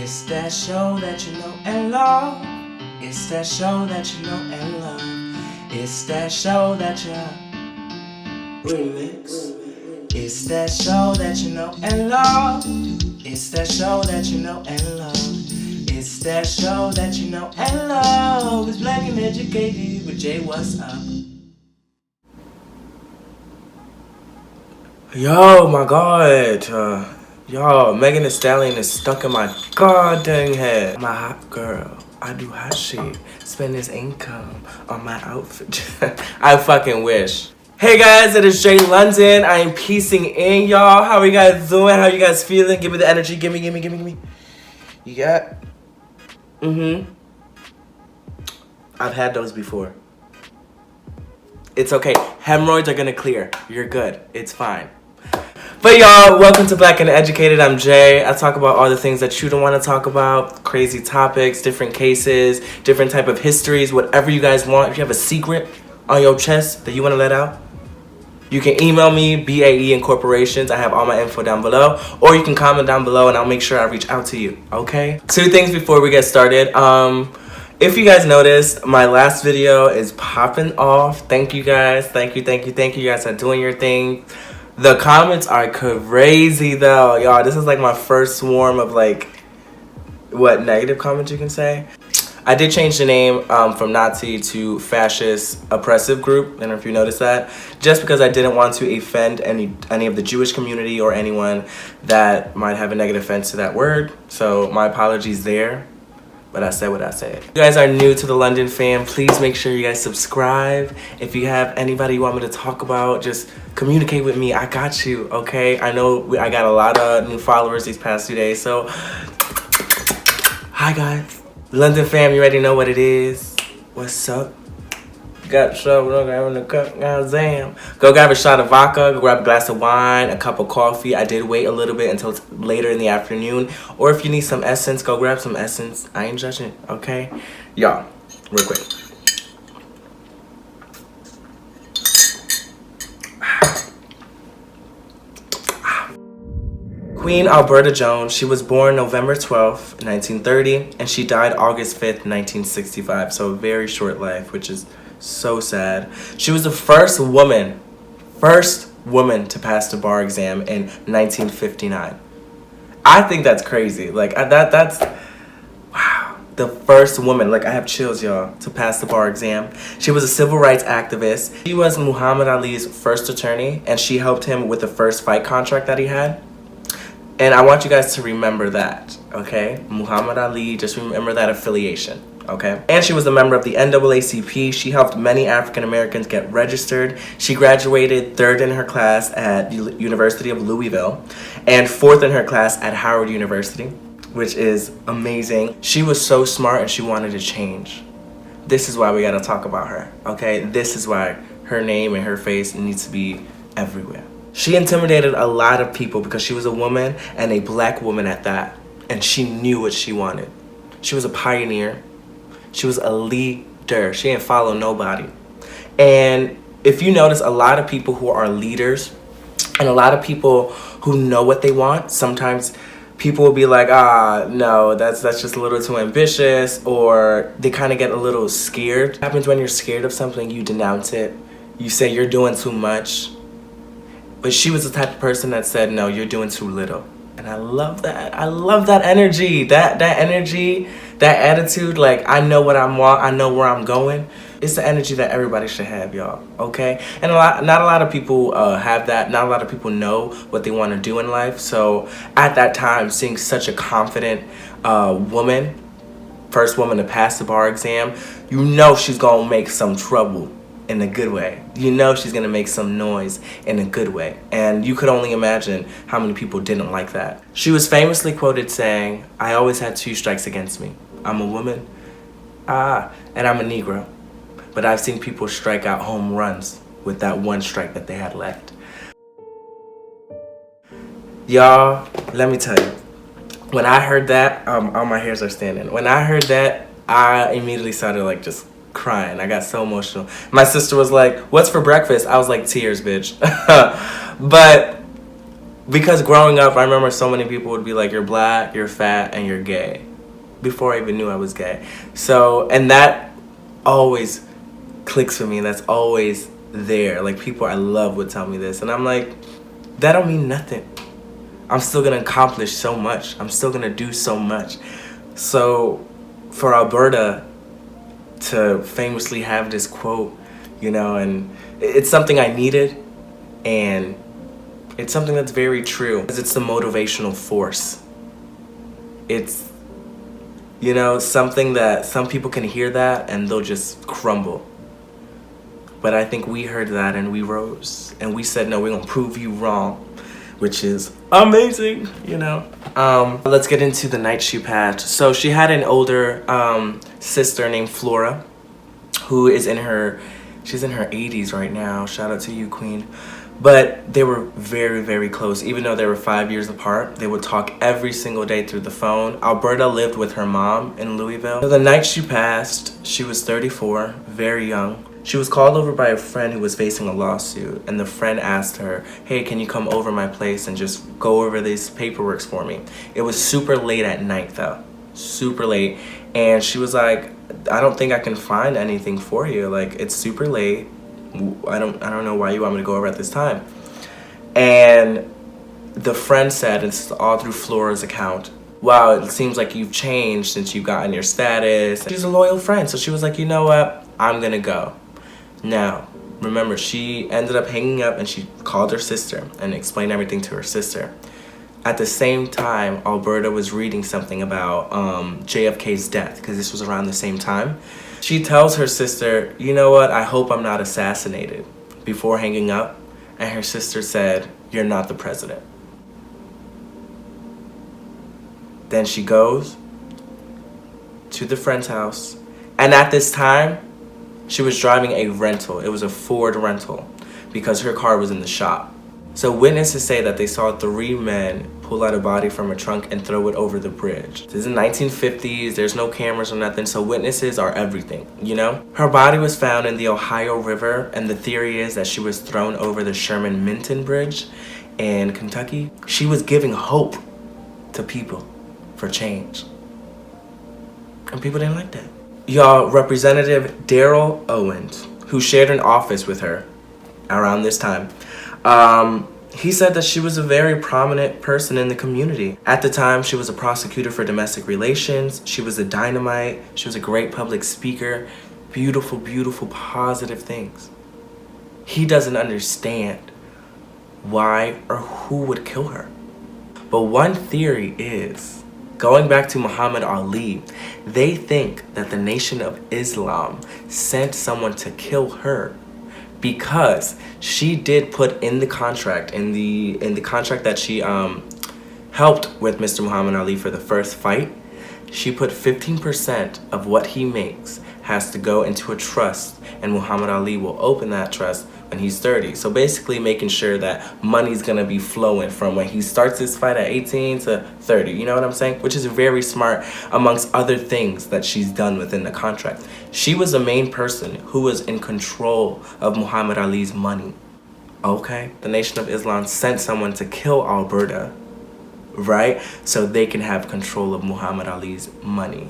It's that show that you know and love. It's that show that you know and love. It's that show that you remix. It's that show that you know and love. It's that show that you know and love. It's that show that you know and love. It's Black and Educated with Jay. What's up? Yo, my God. Yo, Megan Thee Stallion is stuck in my goddamn head. I'm a hot girl. I do hot shit. Spend this income on my outfit. I fucking wish. Hey guys, it is Jay London. I am piecing in, y'all. How are you guys doing? How are you guys feeling? Give me the energy. Give me. You got? I've had those before. It's okay. Hemorrhoids are gonna clear. You're good. It's fine. But y'all, welcome to Black and Educated. I'm Jay. I talk about all the things that you don't want to talk about, crazy topics, different cases, different type of histories, whatever you guys want. If you have a secret on your chest that you want to let out, you can email me, baeincorporations. I have all my info down below. Or you can comment down below and I'll make sure I reach out to you, okay? 2 things before we get started. If you guys noticed, my last video is popping off. Thank you guys. Thank you. You guys are doing your thing. The comments are crazy though, y'all. This is like my first swarm of like, what, negative comments you can say? I did change the name from Nazi to fascist oppressive group. I don't know if you noticed that. Just because I didn't want to offend any of the Jewish community or anyone that might have a negative offense to that word. So my apologies there. But I said what I said. If you guys are new to the London fam, please make sure you guys subscribe. If you have anybody you want me to talk about, just communicate with me. I got you, okay? I know I got a lot of new followers these past 2 days, so hi guys. London fam, you already know what it is. What's up? Got trouble, having a cup, goddamn. Go grab a shot of vodka, go grab a glass of wine, a cup of coffee. I did wait a little bit until later in the afternoon. Or if you need some essence, go grab some essence. I ain't judging, okay? Y'all, real quick. Queen Alberta Jones, she was born November 12th, 1930, and she died August 5th, 1965. So a very short life, which is so sad. She was the first woman to pass the bar exam in 1959. I think that's crazy. Like that's wow. The first woman, like I have chills, y'all, to pass the bar exam. She was a civil rights activist. She was Muhammad Ali's first attorney, and she helped him with the first fight contract that he had. And I want you guys to remember that, okay? Muhammad Ali, just remember that affiliation. Okay. And she was a member of the NAACP. She helped many African Americans get registered. She graduated 3rd in her class at University of Louisville and 4th in her class at Howard University, which is amazing. She was so smart and she wanted to change. This is why we gotta talk about her, okay? This is why her name and her face needs to be everywhere. She intimidated a lot of people because she was a woman and a black woman at that. And she knew what she wanted. She was a pioneer. She was a leader. She didn't follow nobody. And if you notice, a lot of people who are leaders and a lot of people who know what they want, sometimes people will be like, no, that's just a little too ambitious, or they kind of get a little scared. What happens when you're scared of something? You denounce it. You say you're doing too much. But she was the type of person that said, no, you're doing too little. And I love that. I love that energy. That energy, that attitude, like I know what I want, I know where I'm going. It's the energy that everybody should have, y'all, okay? And not a lot of people have that. Not a lot of people know what they want to do in life. So at that time, seeing such a confident woman, first woman to pass the bar exam, you know she's gonna make some trouble in a good way. You know she's gonna make some noise in a good way. And you could only imagine how many people didn't like that. She was famously quoted saying, I always had 2 strikes against me. I'm a woman, and I'm a Negro. But I've seen people strike out home runs with that 1 strike that they had left. Y'all, let me tell you, when I heard that, all my hairs are standing. When I heard that, I immediately started like just crying. I got so emotional. My sister was like, what's for breakfast? I was like, tears, bitch. But Because growing up, I remember so many people would be like, you're black, you're fat, and you're gay. Before I even knew I was gay. So, and that always clicks with me, and that's always there. Like, people I love would tell me this, and I'm like, that don't mean nothing. I'm still gonna accomplish so much. I'm still gonna do so much. So, for Alberta to famously have this quote, you know, and it's something I needed, and it's something that's very true. It's the motivational force. It's, you know, something that some people can hear that and they'll just crumble. But I think we heard that and we rose. And we said, no, we're gonna prove you wrong. Which is amazing, you know. Let's get into the night she passed. So she had an older sister named Flora, who is she's in her 80s right now. Shout out to you, Queen. But they were very, very close. Even though they were 5 years apart, they would talk every single day through the phone. Alberta lived with her mom in Louisville. So the night she passed, she was 34, very young. She was called over by a friend who was facing a lawsuit, and the friend asked her, hey, can you come over my place and just go over these paperwork for me? It was super late at night though, super late. And she was like, I don't think I can find anything for you. Like, it's super late. I don't know why you want me to go over at this time. And the friend said, it's all through Flora's account, wow, it seems like you've changed since you've gotten your status. She's a loyal friend, so she was like, you know what, I'm gonna go. Now, remember, she ended up hanging up and she called her sister and explained everything to her sister. At the same time, Alberta was reading something about JFK's death, because this was around the same time. She tells her sister, you know what, I hope I'm not assassinated, before hanging up. And her sister said, you're not the president. Then she goes to the friend's house. And at this time, she was driving a rental. It was a Ford rental because her car was in the shop. So witnesses say that they saw 3 men pull out a body from a trunk and throw it over the bridge. This is in the 1950s, there's no cameras or nothing, so witnesses are everything, you know? Her body was found in the Ohio River, and the theory is that she was thrown over the Sherman-Minton Bridge in Kentucky. She was giving hope to people for change. And people didn't like that. Y'all, Representative Daryl Owens, who shared an office with her around this time, he said that she was a very prominent person in the community. At the time, she was a prosecutor for domestic relations. She was a dynamite. She was a great public speaker. Beautiful, beautiful, positive things. He doesn't understand why or who would kill her. But one theory is, going back to Muhammad Ali, they think that the Nation of Islam sent someone to kill her because she did put in the contract, in the contract that she helped with Mr. Muhammad Ali for the first fight, she put 15% of what he makes has to go into a trust, and Muhammad Ali will open that trust when he's 30. So basically making sure that money's gonna be flowing from when he starts his fight at 18 to 30, you know what I'm saying? Which is very smart amongst other things that she's done within the contract. She was the main person who was in control of Muhammad Ali's money, okay? The Nation of Islam sent someone to kill Alberta, right? So they can have control of Muhammad Ali's money.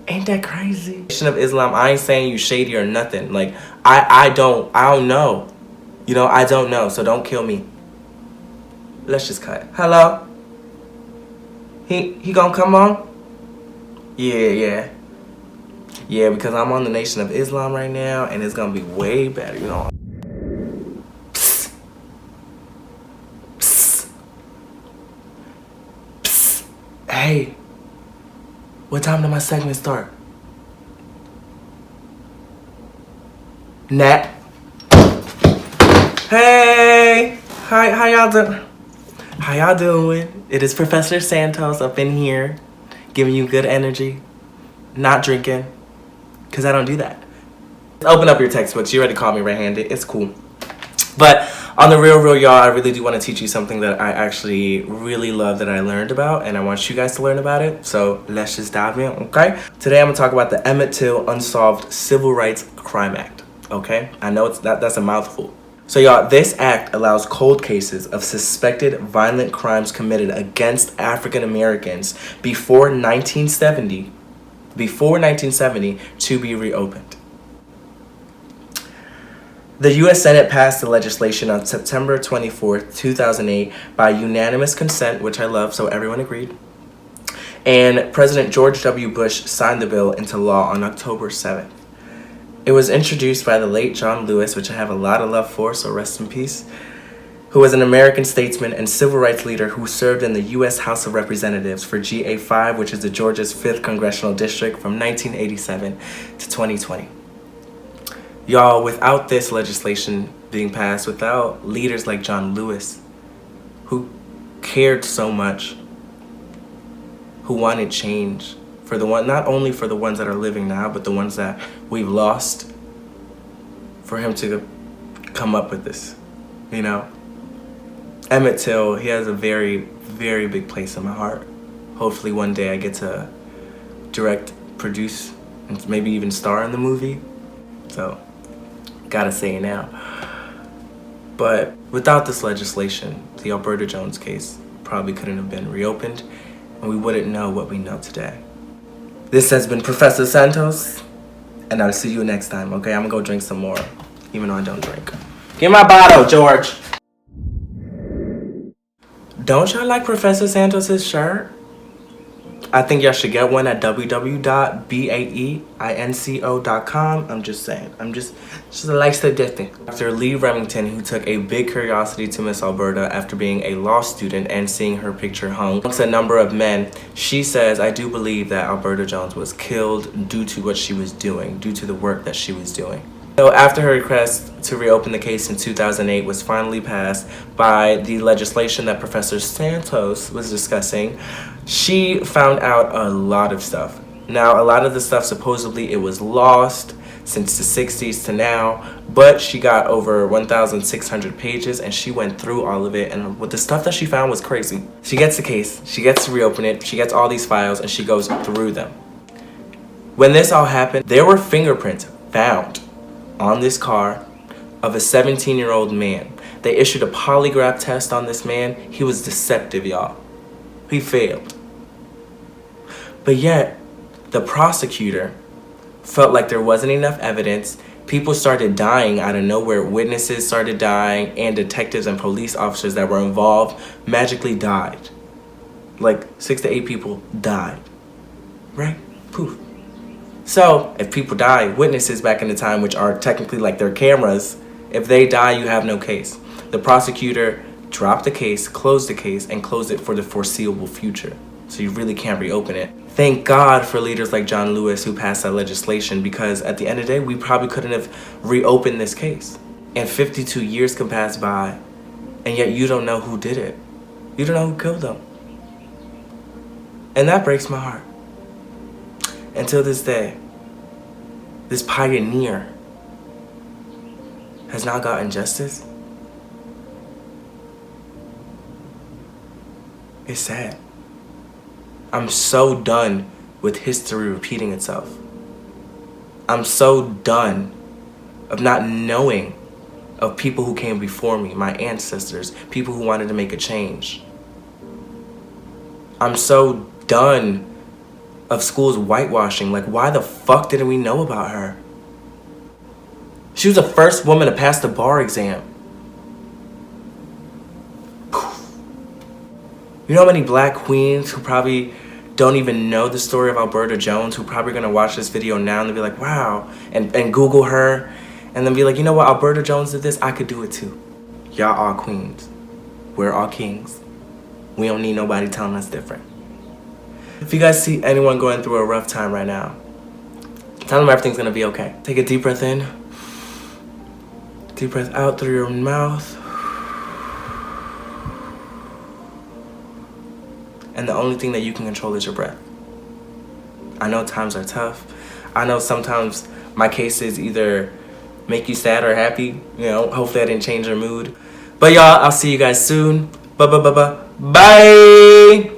Ain't that crazy? Nation of Islam, I ain't saying you shady or nothing. Like, I don't know. You know, I don't know, so don't kill me. Let's just cut. Hello? He gonna come on? Yeah, because I'm on the Nation of Islam right now, and it's gonna be way better, you know. Psst. Psst. Psst. Hey. What time did my segment start? Nat. Hey! How y'all doing? How y'all doing? It is Professor Santos up in here, giving you good energy. Not drinking, because I don't do that. Open up your textbooks. You already called me right-handed. It's cool. But On the real, y'all, I really do want to teach you something that I actually really love that I learned about, and I want you guys to learn about it. So let's just dive in, okay? Today I'm gonna talk about the Emmett Till Unsolved Civil Rights Crime Act, okay? I know that's a mouthful. So y'all, this act allows cold cases of suspected violent crimes committed against African Americans before 1970 to be reopened. The U.S. Senate passed the legislation on September 24th, 2008 by unanimous consent, which I love, so everyone agreed. And President George W. Bush signed the bill into law on October 7th. It was introduced by the late John Lewis, which I have a lot of love for, so rest in peace, who was an American statesman and civil rights leader who served in the U.S. House of Representatives for GA5, which is the Georgia's 5th Congressional District, from 1987 to 2020. Y'all, without this legislation being passed, without leaders like John Lewis, who cared so much, who wanted change for the one, not only for the ones that are living now, but the ones that we've lost, for him to come up with this, you know? Emmett Till, he has a very, very big place in my heart. Hopefully one day I get to direct, produce, and maybe even star in the movie. So, gotta say it now. But without this legislation, the Alberta Jones case probably couldn't have been reopened, and we wouldn't know what we know today. This has been Professor Santos, and I'll see you next time, okay? I'm gonna go drink some more, even though I don't drink. Give me my bottle, George. Don't y'all like Professor Santos's shirt? I think y'all should get one at www.baeincorporations.com. I'm just saying. Just a light statistic. Dr. Lee Remington, who took a big curiosity to Miss Alberta after being a law student and seeing her picture hung amongst a number of men, she says, I do believe that Alberta Jones was killed due to what she was doing, due to the work that she was doing. So after her request to reopen the case in 2008 was finally passed by the legislation that Professor Santos was discussing, she found out a lot of stuff. Now, a lot of the stuff, supposedly it was lost since the 60s to now, but she got over 1,600 pages and she went through all of it, and what the stuff that she found was crazy. She gets the case, she gets to reopen it, she gets all these files, and she goes through them. When this all happened, there were fingerprints found on this car of a 17-year-old man. They issued a polygraph test on this man. He was deceptive, y'all. He failed. But yet, the prosecutor felt like there wasn't enough evidence. People started dying out of nowhere. Witnesses started dying, and detectives and police officers that were involved magically died. Like 6 to 8 people died. Right? Poof. So, if people die, witnesses back in the time, which are technically like their cameras, if they die, you have no case. The prosecutor dropped the case, closed the case, and closed it for the foreseeable future. So you really can't reopen it. Thank God for leaders like John Lewis who passed that legislation, because at the end of the day, we probably couldn't have reopened this case. And 52 years can pass by, and yet you don't know who did it. You don't know who killed them. And that breaks my heart. Until this day, this pioneer has not gotten justice. It's sad. I'm so done with history repeating itself. I'm so done of not knowing of people who came before me, my ancestors, people who wanted to make a change. I'm so done of schools whitewashing. Like, why the fuck didn't we know about her? She was the first woman to pass the bar exam. You know how many black queens who probably don't even know the story of Alberta Jones, who probably gonna watch this video now and they'll be like, wow, and Google her, and then be like, you know what, Alberta Jones did this, I could do it too. Y'all are queens. We're all kings. We don't need nobody telling us different. If you guys see anyone going through a rough time right now, tell them everything's gonna be okay. Take a deep breath in. Deep breath out through your mouth. And the only thing that you can control is your breath. I know times are tough. I know sometimes my cases either make you sad or happy. You know, hopefully I didn't change your mood. But y'all, I'll see you guys soon. Bye.